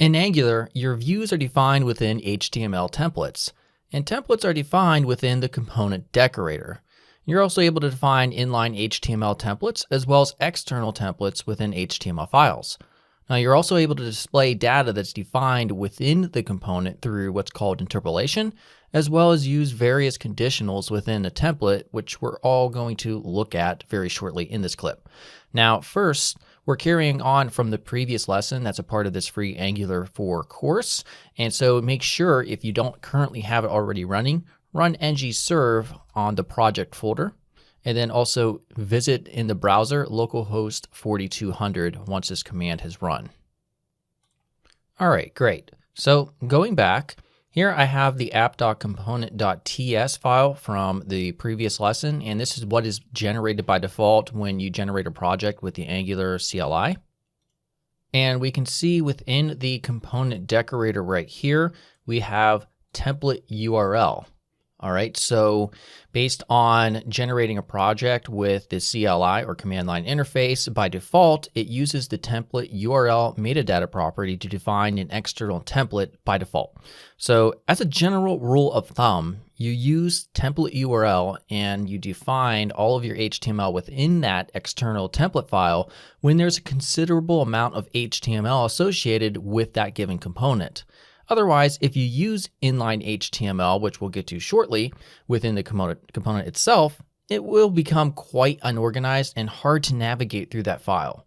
In Angular, your views are defined within HTML templates, and templates are defined within the component decorator. You're also able to define inline HTML templates as well as external templates within HTML files. Now, you're also able to display data that's defined within the component through what's called interpolation, as well as use various conditionals within a template, which we're all going to look at very shortly in this clip. Now, first, we're carrying on from the previous lesson that's a part of this free ngFor course. And so make sure if you don't currently have it already running, run ngserve on the project folder. And then also visit in the browser localhost 4200 once this command has run. All right, great. So going back, here I have the app.component.ts file from the previous lesson, and this is what is generated by default when you generate a project with the Angular CLI. And we can see within the component decorator right here, we have template URL. All right, so based on generating a project with the CLI or command line interface, by default, it uses the template URL metadata property to define an external template by default. So as a general rule of thumb, you use template URL and you define all of your HTML within that external template file when there's a considerable amount of HTML associated with that given component. Otherwise, if you use inline HTML, which we'll get to shortly, within the component itself, it will become quite unorganized and hard to navigate through that file.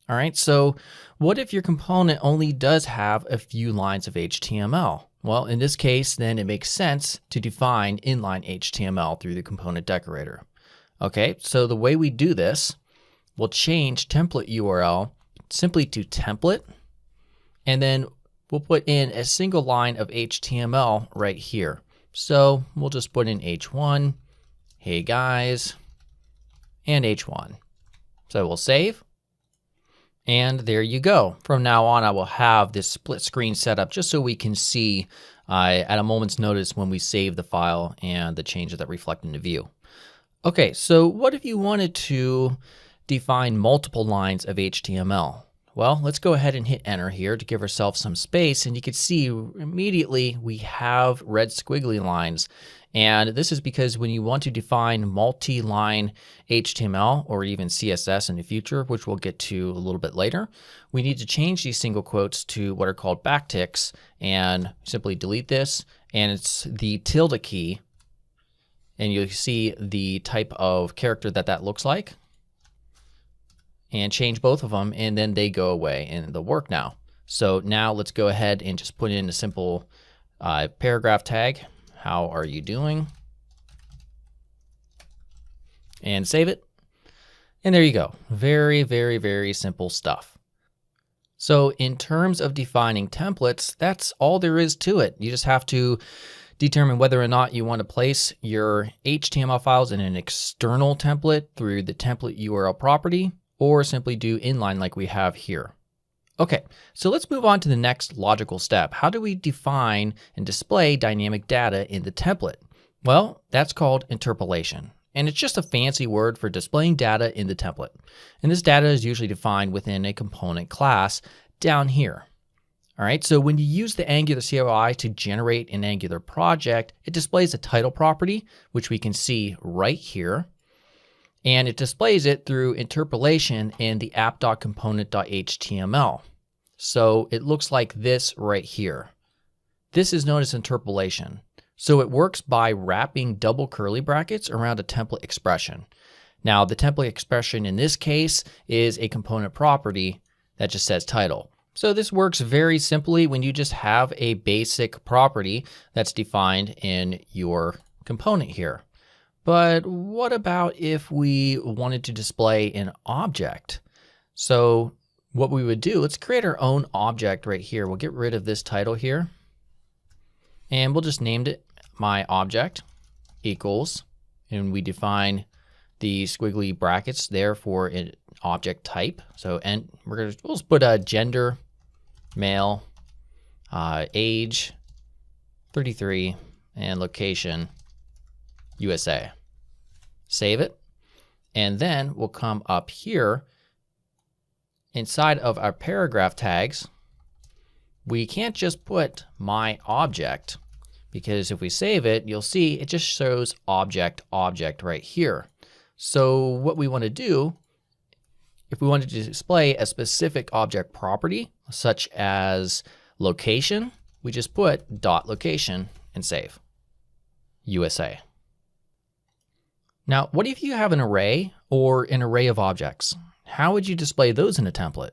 All right, so what if your component only does have a few lines of HTML? Well, in this case, then it makes sense to define inline HTML through the component decorator. Okay, so the way we do this, we'll change template URL simply to template, and then we'll put in a single line of HTML right here. So we'll just put in H1, hey guys, and H1. So we'll save. And there you go. From now on, I will have this split screen set up just so we can see at a moment's notice when we save the file and the changes that reflect in the view. Okay, so what if you wanted to define multiple lines of HTML? Well, let's go ahead and hit enter here to give ourselves some space, and you can see immediately we have red squiggly lines. And this is because when you want to define multi-line HTML or even CSS in the future, which we'll get to a little bit later, we need to change these single quotes to what are called backticks and simply delete this. And it's the tilde key, and you'll see the type of character that looks like. And change both of them, and then they go away and they'll work now. So now let's go ahead and just put in a simple paragraph tag. How are you doing? And save it. And there you go. Very, very, very simple stuff. So in terms of defining templates, that's all there is to it. You just have to determine whether or not you want to place your HTML files in an external template through the template URL property, or simply do inline like we have here. Okay, so let's move on to the next logical step. How do we define and display dynamic data in the template? Well, that's called interpolation. And it's just a fancy word for displaying data in the template. And this data is usually defined within a component class down here. All right, so when you use the Angular CLI to generate an Angular project, it displays a title property, which we can see right here. And it displays it through interpolation in the app.component.html. So it looks like this right here. This is known as interpolation. So it works by wrapping double curly brackets around a template expression. Now, the template expression in this case is a component property that just says title. So this works very simply when you just have a basic property that's defined in your component here. But what about if we wanted to display an object? So what we would do, let's create our own object right here. We'll get rid of this title here. And we'll just name it my object equals, and we define the squiggly brackets there for an object type. So and we'll just put a gender, male, age, 33, and location, USA. Save it, and then we'll come up here inside of our paragraph tags. we can't just put my object, because if we save it, you'll see it just shows object right here. So what we want to do, if we wanted to display a specific object property, such as location, we just put .location and save. USA. Now, what if you have an array or an array of objects? How would you display those in a template?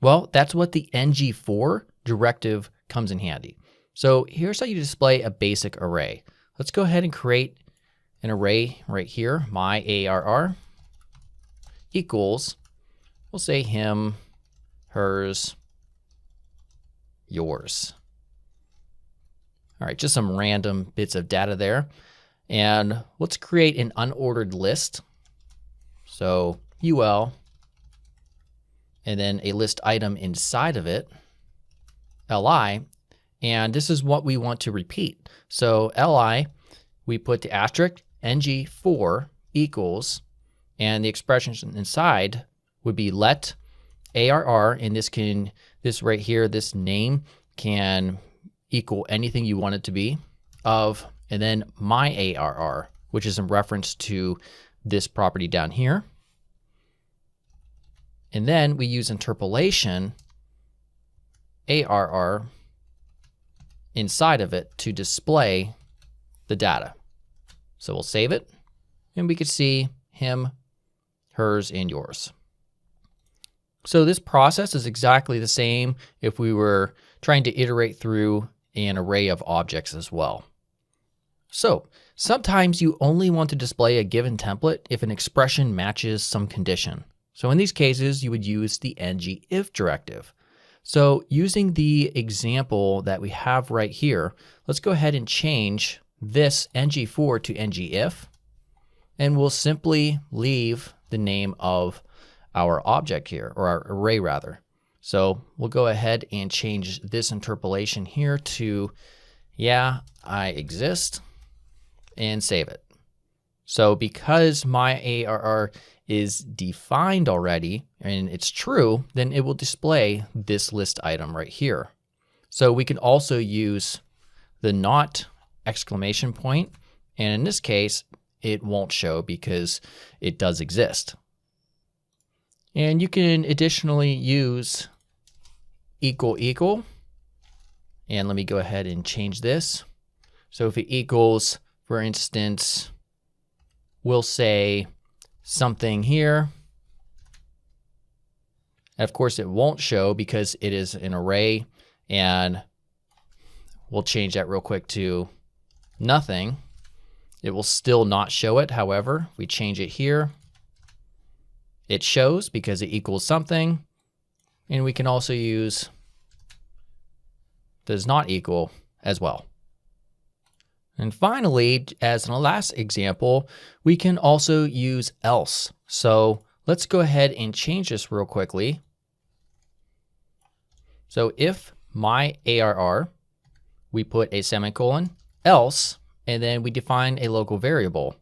Well, that's what the ngFor directive comes in handy. So here's how you display a basic array. Let's go ahead and create an array right here, my ARR equals, we'll say him, hers, yours. All right, just some random bits of data there. And let's create an unordered list. So UL, and then a list item inside of it, LI, and this is what we want to repeat. So LI, we put the asterisk ngFor equals, and the expressions inside would be let ARR, and this right here, this name can equal anything you want it to be of, and then my ARR, which is in reference to this property down here. And then we use interpolation ARR inside of it to display the data. So we'll save it, and we could see him, hers, and yours. So this process is exactly the same if we were trying to iterate through an array of objects as well. So sometimes you only want to display a given template if an expression matches some condition. So in these cases, you would use the ngIf directive. So using the example that we have right here, let's go ahead and change this ngFor to ngIf, and we'll simply leave the name of our object here, or our array rather. So we'll go ahead and change this interpolation here to, yeah, I exist, and save it. So because my ARR is defined already and it's true, then it will display this list item right here. So we can also use the not exclamation point, and in this case, it won't show because it does exist. And you can additionally use equal, and let me go ahead and change this. So if it equals, for instance, we'll say something here. And of course, it won't show because it is an array, and we'll change that real quick to nothing. It will still not show it. However, if we change it here, it shows because it equals something. And we can also use does not equal as well. And finally, as an last example, we can also use else. So let's go ahead and change this real quickly. So if my ARR, we put a semicolon, else, and then we define a local variable,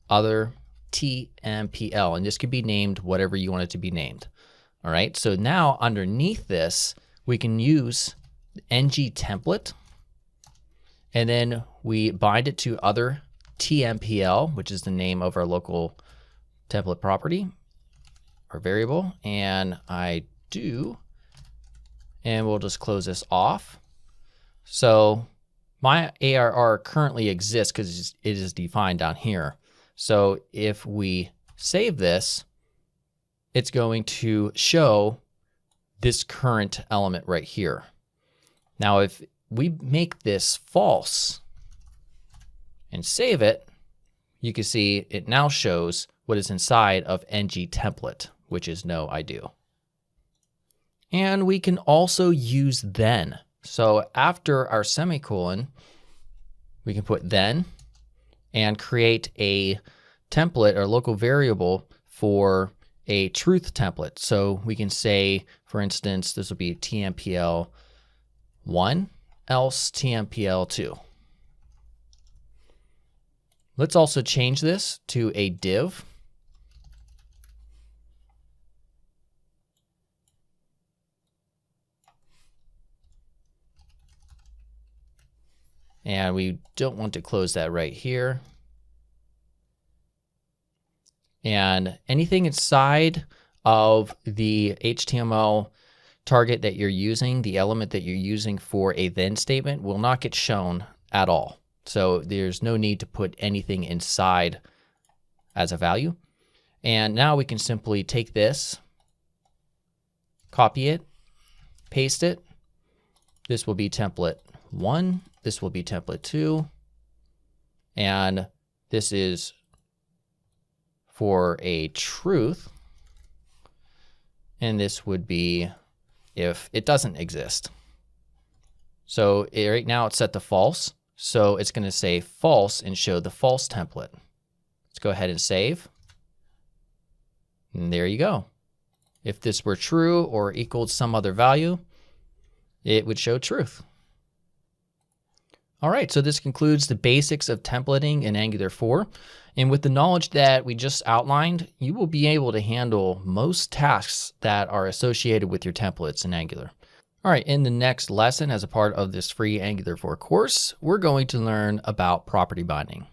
other TMPL, and this could be named whatever you want it to be named. All right, so now underneath this, we can use ng template, and then we bind it to other TMPL, which is the name of our local template property or variable, and I do, and we'll just close this off. So my ARR currently exists because it is defined down here. So if we save this, it's going to show this current element right here. Now, if we make this false and save it, you can see it now shows what is inside of ng template, which is no, I do. And we can also use then. So after our semicolon, we can put then and create a template or local variable for a truth template. So we can say, for instance, this will be TMPL1, else TMPL2. Let's also change this to a div. And we don't want to close that right here. And anything inside of the HTML target that you're using, the element that you're using for a then statement, will not get shown at all. So there's no need to put anything inside as a value. And now we can simply take this, copy it, paste it. This will be template 1. This will be template 2. And this is for a truth. And this would be if it doesn't exist. So right now it's set to false. So it's going to say false and show the false template. Let's go ahead and save. And there you go. If this were true or equaled some other value, it would show truth. All right, so this concludes the basics of templating in Angular 4. And with the knowledge that we just outlined, you will be able to handle most tasks that are associated with your templates in Angular. All right, in the next lesson, as a part of this free Angular 4 course, we're going to learn about property binding.